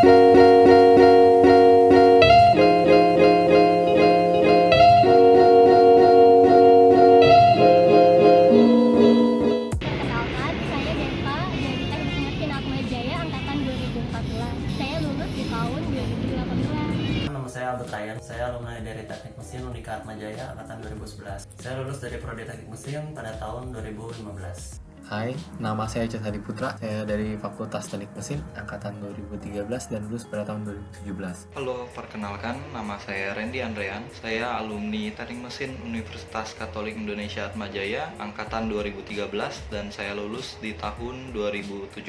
Perkenalkan, saya Deva dari Teknik Mesin Atmajaya angkatan 2014. Saya lulus di tahun 2018. Nama saya Albert Ryan, saya alumni dari Teknik Mesin Unika Atmajaya angkatan 2011. Saya lulus dari Prodi Teknik Mesin pada tahun 2015. Hai, nama saya Cat Hadi Putra. Saya dari Fakultas Teknik Mesin angkatan 2013 dan lulus pada tahun 2017. Halo, perkenalkan nama saya Randy Andrean. Saya alumni Teknik Mesin Universitas Katolik Indonesia Atmajaya angkatan 2013 dan saya lulus di tahun 2017.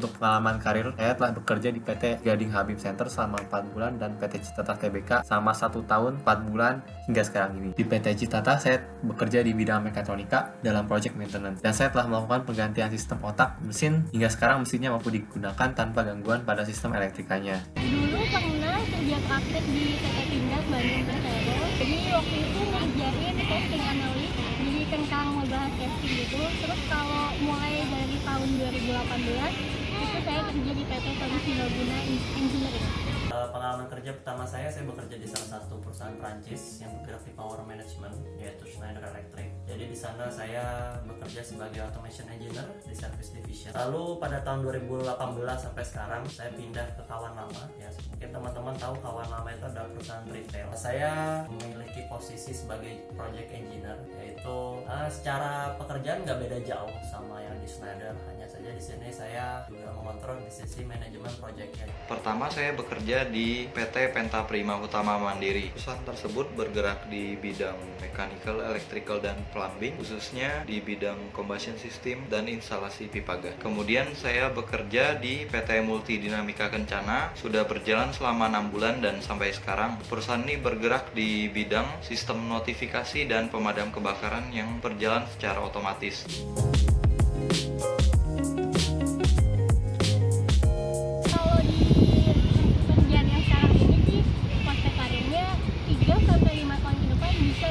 Untuk pengalaman karir, saya telah bekerja di PT Gading Habib Center selama 4 bulan dan PT Citata TBK selama 1 tahun 4 bulan hingga sekarang ini. Di PT Citata, saya bekerja di bidang mekatronika dalam project maintenance dan saya telah melakukan penggantian sistem otak mesin hingga sekarang mesinnya mampu digunakan tanpa gangguan pada sistem elektrikanya. Dulu pernah kerja praktek di PT Pindad Bandung Persero. Jadi waktu itu ngerjain testing analis, jadi tentang ngebahas testing gitu. Terus kalau mulai dari tahun 2018 itu saya kerja di PT Solusi Laguna Engineering. Pengalaman kerja pertama saya bekerja di salah satu perusahaan Prancis yang bergerak di power management, yaitu Schneider Electric. Jadi di sana saya bekerja sebagai automation engineer di service division. Lalu pada tahun 2018 sampai sekarang saya pindah ke Kawan Lama. Ya, mungkin teman-teman tahu Kawan Lama itu adalah perusahaan retail. Saya memiliki posisi sebagai project engineer, yaitu secara pekerjaan nggak beda jauh sama yang di Schneider. Hanya saja di sini saya juga mengontrol di sisi manajemen projectnya. Pertama, saya bekerja di PT Penta Prima Utama Mandiri. Perusahaan tersebut bergerak di bidang mechanical, electrical, dan plumbing, khususnya di bidang combustion system dan instalasi pipa gas. Kemudian saya bekerja di PT Multidinamika Kencana, sudah berjalan selama 6 bulan dan sampai sekarang. Perusahaan ini bergerak di bidang sistem notifikasi dan pemadam kebakaran yang berjalan secara otomatis.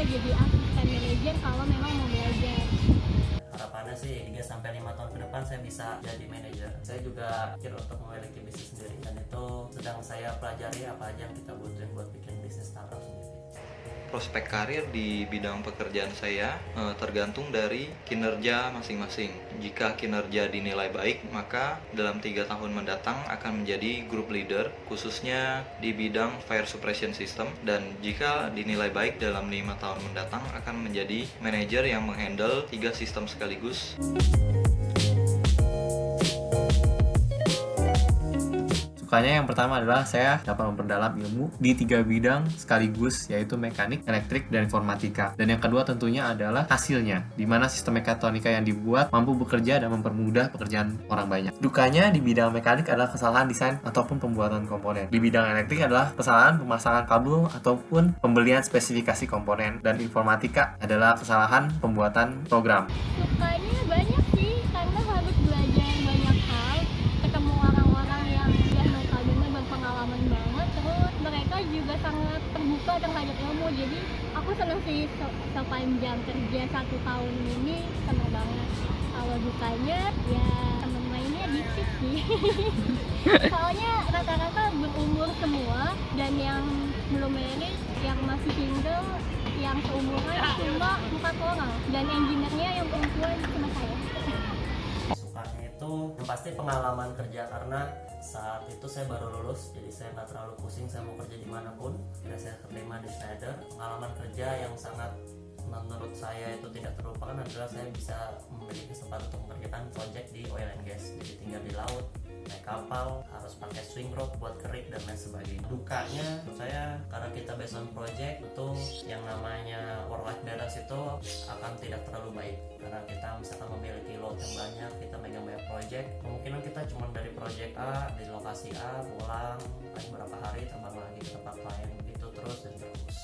Jadi asisten manajer kalau memang mau belajar. Harapannya sih 3-5 tahun ke depan saya bisa jadi manajer. Saya juga pikir untuk memiliki bisnis sendiri dan itu sedang saya pelajari apa aja yang kita butuhin buat bikin bisnis startup sendiri. Prospek karir di bidang pekerjaan saya tergantung dari kinerja masing-masing. Jika kinerja dinilai baik, maka dalam 3 tahun mendatang akan menjadi group leader, khususnya di bidang fire suppression system. Dan jika dinilai baik dalam 5 tahun mendatang akan menjadi manajer yang menghandle 3 sistem sekaligus. Sukanya yang pertama adalah saya dapat memperdalam ilmu di 3 bidang sekaligus, yaitu mekanik, elektrik, dan informatika. Dan yang kedua tentunya adalah hasilnya, di mana sistem mekatronika yang dibuat mampu bekerja dan mempermudah pekerjaan orang banyak. Dukanya di bidang mekanik adalah kesalahan desain ataupun pembuatan komponen. Di bidang elektrik adalah kesalahan pemasangan kabel ataupun pembelian spesifikasi komponen. Dan informatika adalah kesalahan pembuatan program. Sukanya banyak sih, karena harus belajar banyak hal, ketemu orang-orang yang notabene berpengalaman banget, terus mereka juga sangat terbuka terhadap ilmu. Jadi aku senang sih sepanjang kerja 1 tahun ini, senang banget. Kalau dukanya ya teman mainnya dikit sih. Soalnya rata-rata berumur semua, dan yang belum married, yang masih single, yang seumuran cuma 4 orang, dan engineer-nya yang perempuan cuma saya. Sukanya itu yang pasti pengalaman kerja, karena saat itu saya baru lulus, jadi saya nggak terlalu pusing saya mau kerja dimanapun. Kira saya terima di Schneider. Pengalaman kerja yang sangat menurut saya itu tidak terlupakan adalah saya bisa memiliki kesempatan untuk mengerjakan project di oil and gas. Jadi tinggal di laut, naik kapal, harus pakai swing rod buat kerik dan lain sebagainya. Dukanya menurut saya karena kita based on project, itu yang namanya work life balance itu akan tidak terlalu baik, karena kita misalkan memiliki load yang banyak, kita megang banyak project, kemungkinan kita cuma dari project A di lokasi A pulang paling berapa hari terbang lagi ke tempat lain. Itu terus dan terus.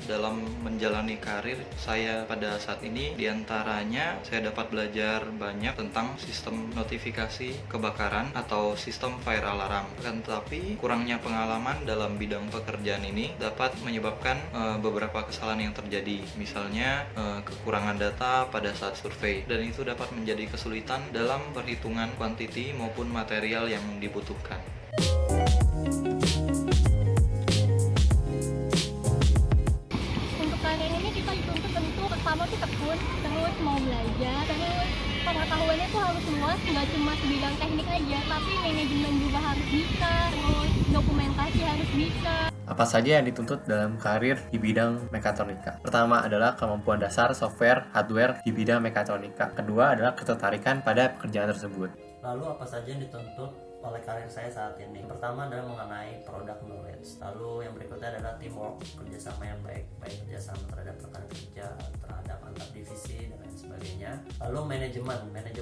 Dalam menjalani karir saya pada saat ini, diantaranya saya dapat belajar banyak tentang sistem notifikasi kebakaran atau sistem fire alarm. Akan tetapi kurangnya pengalaman dalam bidang pekerjaan ini dapat menyebabkan beberapa kesalahan yang terjadi. Misalnya kekurangan data pada saat survei, dan itu dapat menjadi kesulitan dalam perhitungan kuantiti maupun material yang dibutuhkan. Pertama tuh tekun, terus mau belajar, terus pengetahuannya tuh harus luas, nggak cuma bidang teknik aja, tapi manajemen juga harus bisa, terus dokumentasi harus bisa. Apa saja yang dituntut dalam karir di bidang mekatronika? Pertama adalah kemampuan dasar software, hardware di bidang mekatronika. Kedua adalah ketertarikan pada pekerjaan tersebut. Lalu apa saja yang dituntut oleh karir saya saat ini? Pertama adalah mengenai product knowledge. Lalu yang berikutnya adalah teamwork, kerjasama yang baik kerjasama terhadap rekan kerja, terhadap antar divisi dan lain sebagainya. Lalu manajemen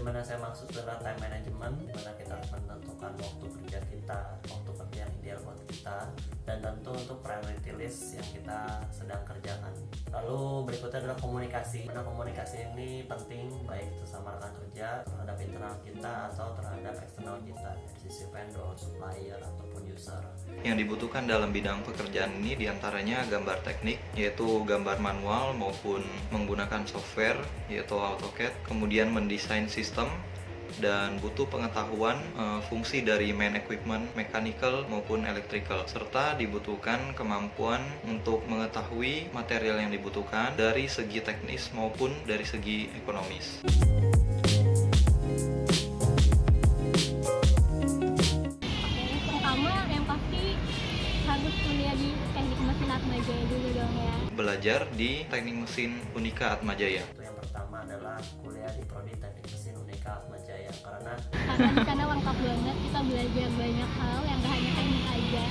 yang saya maksud adalah time management, di mana kita harus menentukan waktu kerja kita, waktu kerja yang ideal buat kita, dan tentu untuk priority list yang kita sedang kerjakan. Lalu berikutnya adalah komunikasi, mana komunikasi ini penting baik sesama rekan kerja, terhadap internal kita atau terhadap eksternal kita, dari sisi vendor, supplier ataupun user. Yang dibutuhkan dalam bidang pekerjaan ini diantaranya gambar teknik, yaitu gambar manual maupun menggunakan software, yaitu AutoCAD, kemudian mendesain sistem, dan butuh pengetahuan fungsi dari main equipment, mechanical maupun electrical, serta dibutuhkan kemampuan untuk mengetahui material yang dibutuhkan dari segi teknis maupun dari segi ekonomis. Pertama yang pasti harus kuliah di teknik mesin Atmajaya dulu dong ya. Belajar di teknik mesin Unika Atmajaya. Itu yang pertama adalah kuliah di prodi teknik mesin Unika Atmajaya, karena Di sana lengkap banget, kita belajar banyak hal yang gak hanya teknik aja,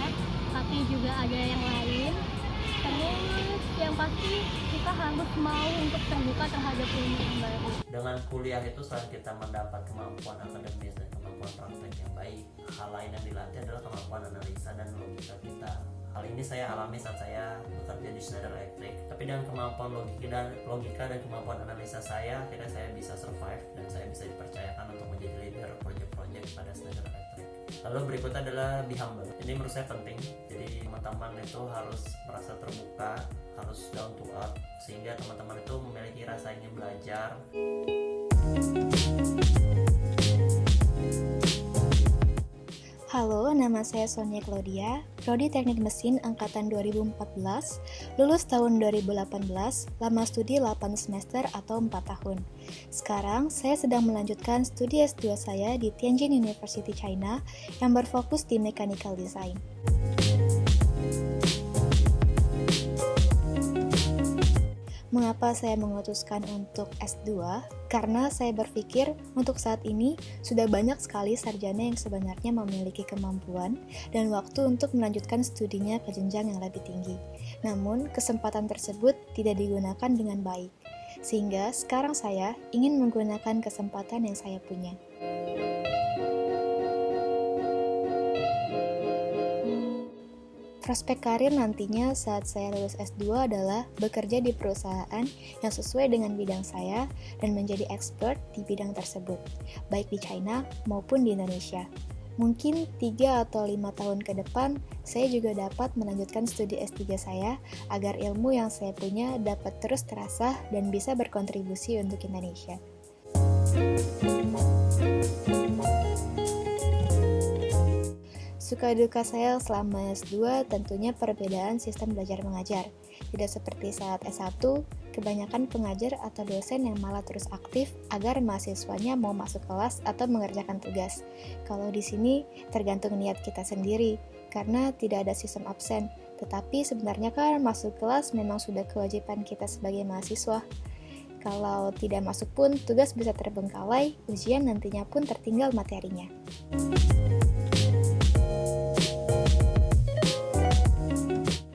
tapi juga ada yang lain. Terus yang pasti kita harus mau untuk terbuka terhadap ilmu yang baru. dengan kuliah itu selain kita mendapat kemampuan akademis dan kemampuan praktek yang baik, hal lain yang dilatih adalah kemampuan analisa dan logika kita. Hal ini saya alami saat saya bekerja di Schneider Electric. Tapi dengan kemampuan logika dan kemampuan analisa saya, akhirnya saya bisa survive dan saya bisa dipercayakan untuk menjadi leader proyek-proyek pada Schneider Electric. Lalu berikutnya adalah be humble. Ini menurut saya penting. Jadi teman-teman itu harus merasa terbuka, harus down to earth, sehingga teman-teman itu memiliki rasa ingin belajar. Halo, nama saya Sonia Claudia, Prodi Teknik Mesin Angkatan 2014, lulus tahun 2018, lama studi 8 semester atau 4 tahun. Sekarang, saya sedang melanjutkan studi S2 saya di Tianjin University China yang berfokus di Mechanical Design. Mengapa saya memutuskan untuk S2? Karena saya berpikir untuk saat ini sudah banyak sekali sarjana yang sebenarnya memiliki kemampuan dan waktu untuk melanjutkan studinya ke jenjang yang lebih tinggi. Namun, kesempatan tersebut tidak digunakan dengan baik. Sehingga sekarang saya ingin menggunakan kesempatan yang saya punya. Prospek karir nantinya saat saya lulus S2 adalah bekerja di perusahaan yang sesuai dengan bidang saya dan menjadi expert di bidang tersebut, baik di China maupun di Indonesia. Mungkin 3 atau 5 tahun ke depan, saya juga dapat melanjutkan studi S3 saya agar ilmu yang saya punya dapat terus terasah dan bisa berkontribusi untuk Indonesia. Suka duka saya selama S2 tentunya perbedaan sistem belajar mengajar. Tidak seperti saat S1, kebanyakan pengajar atau dosen yang malah terus aktif agar mahasiswanya mau masuk kelas atau mengerjakan tugas. Kalau di sini tergantung niat kita sendiri, karena tidak ada sistem absen. Tetapi sebenarnya kan masuk kelas memang sudah kewajiban kita sebagai mahasiswa. Kalau tidak masuk pun tugas bisa terbengkalai, ujian nantinya pun tertinggal materinya.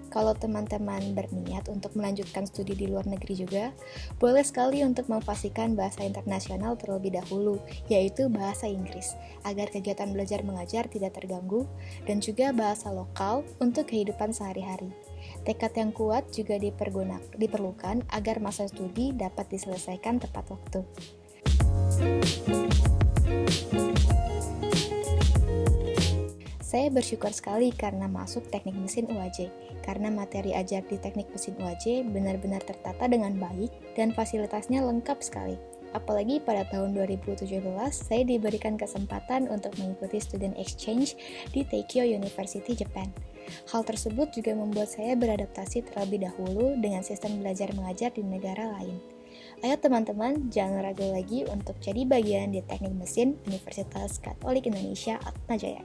Kalau teman-teman berniat untuk melanjutkan studi di luar negeri juga, boleh sekali untuk memfasikan bahasa internasional terlebih dahulu, yaitu bahasa Inggris, agar kegiatan belajar mengajar tidak terganggu, dan juga bahasa lokal untuk kehidupan sehari-hari. Tekad yang kuat juga diperlukan agar masa studi dapat diselesaikan tepat waktu. Saya bersyukur sekali karena masuk teknik mesin UAJ, karena materi ajar di teknik mesin UAJ benar-benar tertata dengan baik dan fasilitasnya lengkap sekali. Apalagi pada tahun 2017, saya diberikan kesempatan untuk mengikuti student exchange di Teikyo University, Jepang. Hal tersebut juga membuat saya beradaptasi terlebih dahulu dengan sistem belajar mengajar di negara lain. Ayo teman-teman, jangan ragu lagi untuk jadi bagian di teknik mesin Universitas Katolik Indonesia Atmajaya.